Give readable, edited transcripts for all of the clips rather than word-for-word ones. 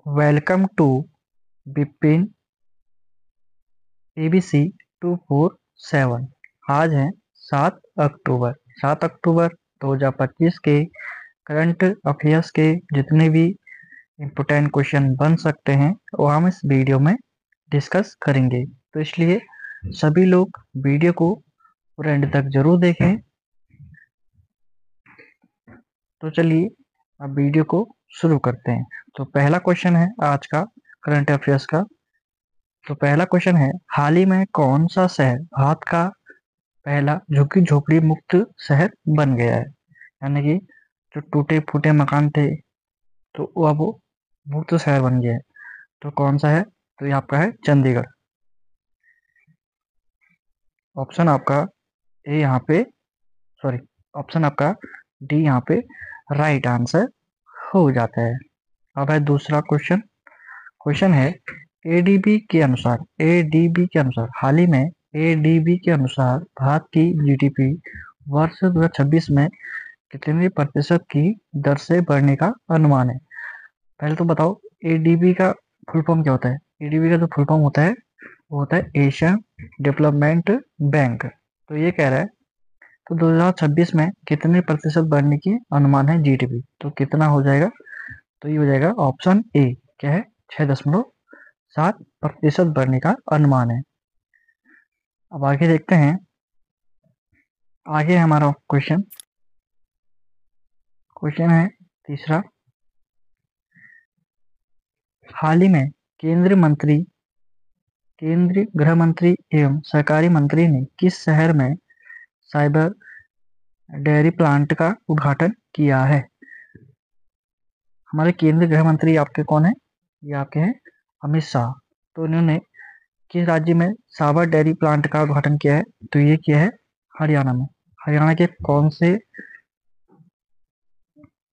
Welcome to Bipin ABC 247। आज है 7 अक्टूबर। 7 अक्टूबर 2025 के करंट अफेयर्स के जितने भी इम्पोर्टेंट क्वेश्चन बन सकते हैं वो हम इस वीडियो में डिस्कस करेंगे। तो इसलिए सभी लोग वीडियो को पूरे एंड तक जरूर देखें। तो चलिए अब वीडियो को शुरू करते हैं। तो पहला क्वेश्चन है आज का करंट अफेयर्स का। तो पहला क्वेश्चन है, हाल ही में कौन सा शहर भारत का पहला झुग्गी झोपड़ी मुक्त शहर बन गया है? यानी कि जो टूटे फूटे मकान थे तो वो अब वो मुक्त शहर बन गया है। तो कौन सा है? तो ये आपका है चंडीगढ़। ऑप्शन आपका ए यहाँ पे, सॉरी, ऑप्शन आपका डी यहाँ पे राइट आंसर हो जाता है। अब है दूसरा क्वेश्चन। क्वेश्चन है, एडीबी के अनुसार हाल ही में एडीबी के अनुसार भारत की जीडीपी वर्ष 2026 में कितने प्रतिशत की दर से बढ़ने का अनुमान है? पहले तो बताओ एडीबी का फुल फॉर्म क्या होता है? एडीबी का जो फुल फॉर्म होता है वो होता है एशियन डेवलपमेंट बैंक। तो ये कह रहा है तो 2026 में कितने प्रतिशत बढ़ने की अनुमान है जीडीपी? तो कितना हो जाएगा? तो ये हो जाएगा ऑप्शन ए, क्या है, 6.7% बढ़ने का अनुमान है। अब आगे देखते हैं। आगे हमारा क्वेश्चन है तीसरा। हाल ही में केंद्रीय गृह मंत्री एवं सरकारी मंत्री ने किस शहर में साइबर डेयरी प्लांट का उद्घाटन किया है? हमारे केंद्रीय गृह मंत्री आपके कौन है? ये आपके हैं अमित शाह। तो इन्होंने किस राज्य में साइबर डेयरी प्लांट का उद्घाटन किया है? तो ये किया है हरियाणा में। हरियाणा के कौन से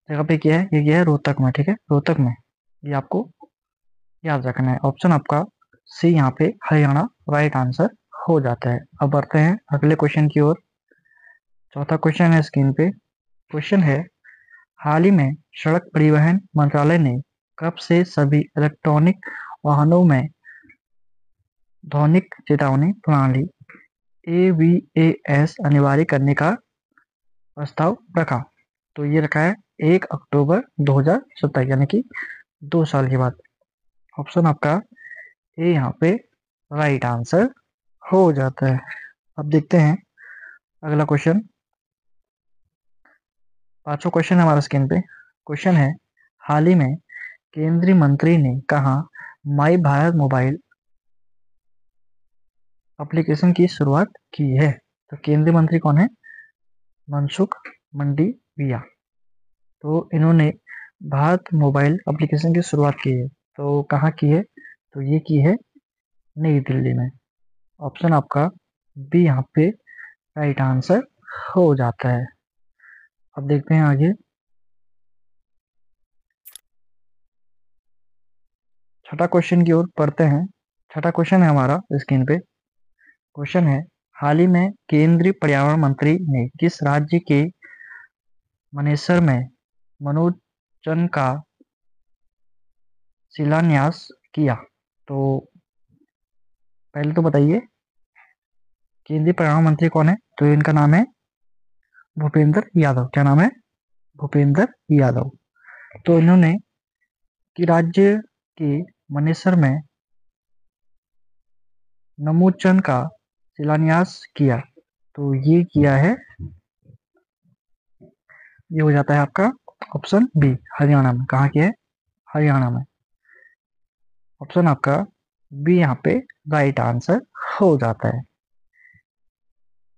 जगह पे किया है? ये किया है रोहतक में। ठीक है, रोहतक में। ये आपको याद रखना है। ऑप्शन आपका सी यहाँ पे हरियाणा राइट आंसर हो जाता है। अब बढ़ते हैं अगले क्वेश्चन की ओर। चौथा क्वेश्चन है स्क्रीन पे। क्वेश्चन है, हाल ही में सड़क परिवहन मंत्रालय ने कब से सभी इलेक्ट्रॉनिक वाहनों में ध्वनिक चेतावनी प्रणाली AVAS अनिवार्य करने का प्रस्ताव रखा? तो ये रखा है 1 अक्टूबर 2027, यानी कि 2 साल के बाद। ऑप्शन आपका ए यहाँ पे राइट आंसर हो जाता है। अब देखते हैं अगला क्वेश्चन। पांचवा क्वेश्चन है हमारा स्क्रीन पे। क्वेश्चन है, हाल ही में केंद्रीय मंत्री ने कहा माई भारत मोबाइल एप्लीकेशन की शुरुआत की है? तो केंद्रीय मंत्री कौन है? मनसुख मंडाविया। तो इन्होंने भारत मोबाइल एप्लीकेशन की शुरुआत की है। तो कहाँ की है? तो ये की है नई दिल्ली में। ऑप्शन आपका बी यहाँ पे राइट आंसर हो जाता है। अब देखते हैं आगे। छठा क्वेश्चन की ओर पढ़ते हैं। छठा क्वेश्चन है हमारा स्क्रीन पे। क्वेश्चन है, हाल ही में केंद्रीय पर्यावरण मंत्री ने किस राज्य के मनेसर में मनोजन का शिलान्यास किया? तो पहले तो बताइए केंद्रीय पर्यावरण मंत्री कौन है? तो इनका नाम है भूपेंद्र यादव। क्या नाम है? भूपेंद्र यादव। तो इन्होंने कि राज्य के मनेसर में नमोचन का शिलान्यास किया? तो ये किया है, ये हो जाता है आपका ऑप्शन बी हरियाणा में। कहाँ किया है? हरियाणा में। ऑप्शन आपका बी यहाँ पे राइट आंसर हो जाता है।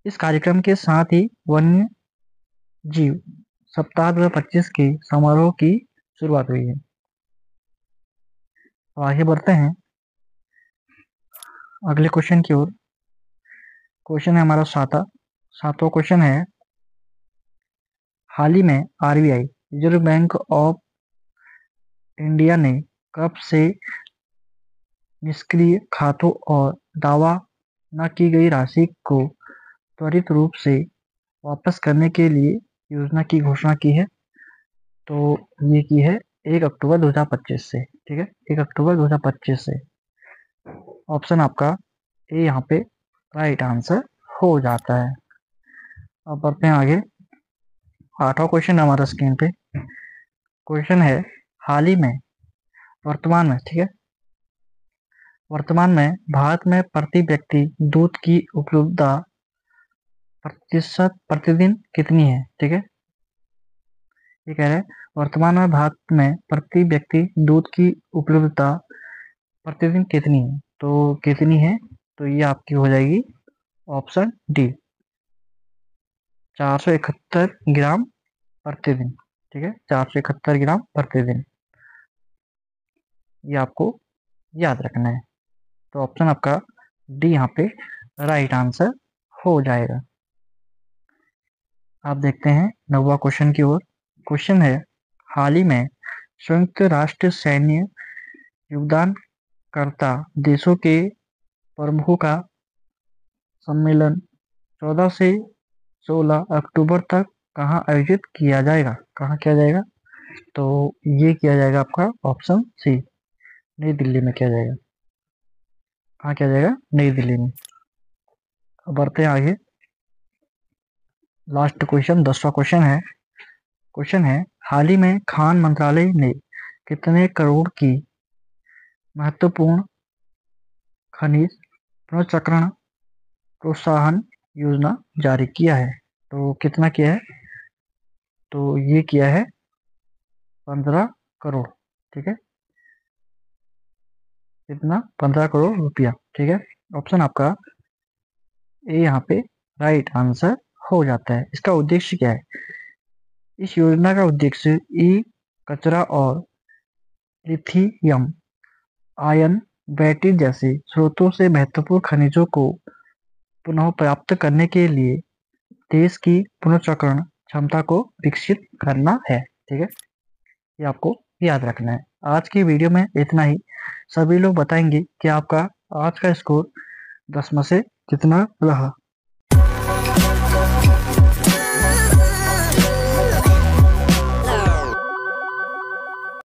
इस कार्यक्रम के साथ ही वन्य जीव सप्ताह 2025 के समारोह की शुरुआत हुई है। तो आगे बढ़ते हैं अगले क्वेश्चन की ओर। क्वेश्चन है हमारा सातवां क्वेश्चन है, हाल ही में RBI reserve bank of India ने कब से निष्क्रिय खातों और दावा न की गई राशि को त्वरित रूप से वापस करने के लिए योजना की घोषणा की है? तो ये की है 1 अक्टूबर 2025 से। ठीक है, 1 अक्टूबर 2025 से। ऑप्शन आपका ए यहाँ पे राइट आंसर हो जाता है। अब बढ़ते हैं आगे। 8वां क्वेश्चन हमारा स्क्रीन पे। क्वेश्चन है, हाल ही में, वर्तमान में, ठीक है, वर्तमान में भारत में प्रति व्यक्ति दूध की उपलब्धता प्रतिशत प्रतिदिन कितनी है? ठीक है, ये कह रहे हैं वर्तमान में भारत में प्रति व्यक्ति दूध की उपलब्धता प्रतिदिन कितनी है? तो कितनी है? तो ये आपकी हो जाएगी ऑप्शन डी, 471 ग्राम प्रतिदिन। ठीक है, 471 ग्राम प्रतिदिन, ये आपको याद रखना है। तो ऑप्शन आपका डी यहाँ पे राइट आंसर हो जाएगा। आप देखते हैं 9वां क्वेश्चन की ओर। क्वेश्चन है, हाल ही में संयुक्त राष्ट्र सैन्य योगदानकर्ता देशों के प्रमुखों का सम्मेलन 14 से 16 अक्टूबर तक कहाँ आयोजित किया जाएगा? कहाँ किया जाएगा? तो ये किया जाएगा आपका ऑप्शन सी, नई दिल्ली में किया जाएगा। कहाँ किया जाएगा? नई दिल्ली में। अब बढ़ते हैं आगे। लास्ट क्वेश्चन 10वां क्वेश्चन है। क्वेश्चन है, हाल ही में खान मंत्रालय ने कितने करोड़ की महत्वपूर्ण खनिज पुनर्चक्रण प्रोत्साहन योजना जारी किया है? तो कितना किया है? तो ये किया है 15 करोड़। ठीक है, कितना? 15 करोड़ रुपया। ठीक है, ऑप्शन आपका ए यहाँ पे राइट आंसर हो जाता है। इसका उद्देश्य क्या है? इस योजना का उद्देश्य ई कचरा और लिथियम आयन बैटरी जैसे स्रोतों से महत्वपूर्ण खनिजों को पुनः प्राप्त करने के लिए देश की पुनर्चक्रण क्षमता को विकसित करना है। ठीक है, ये आपको याद रखना है। आज की वीडियो में इतना ही। सभी लोग बताएंगे कि आपका आज का स्कोर 10 में से कितना रहा।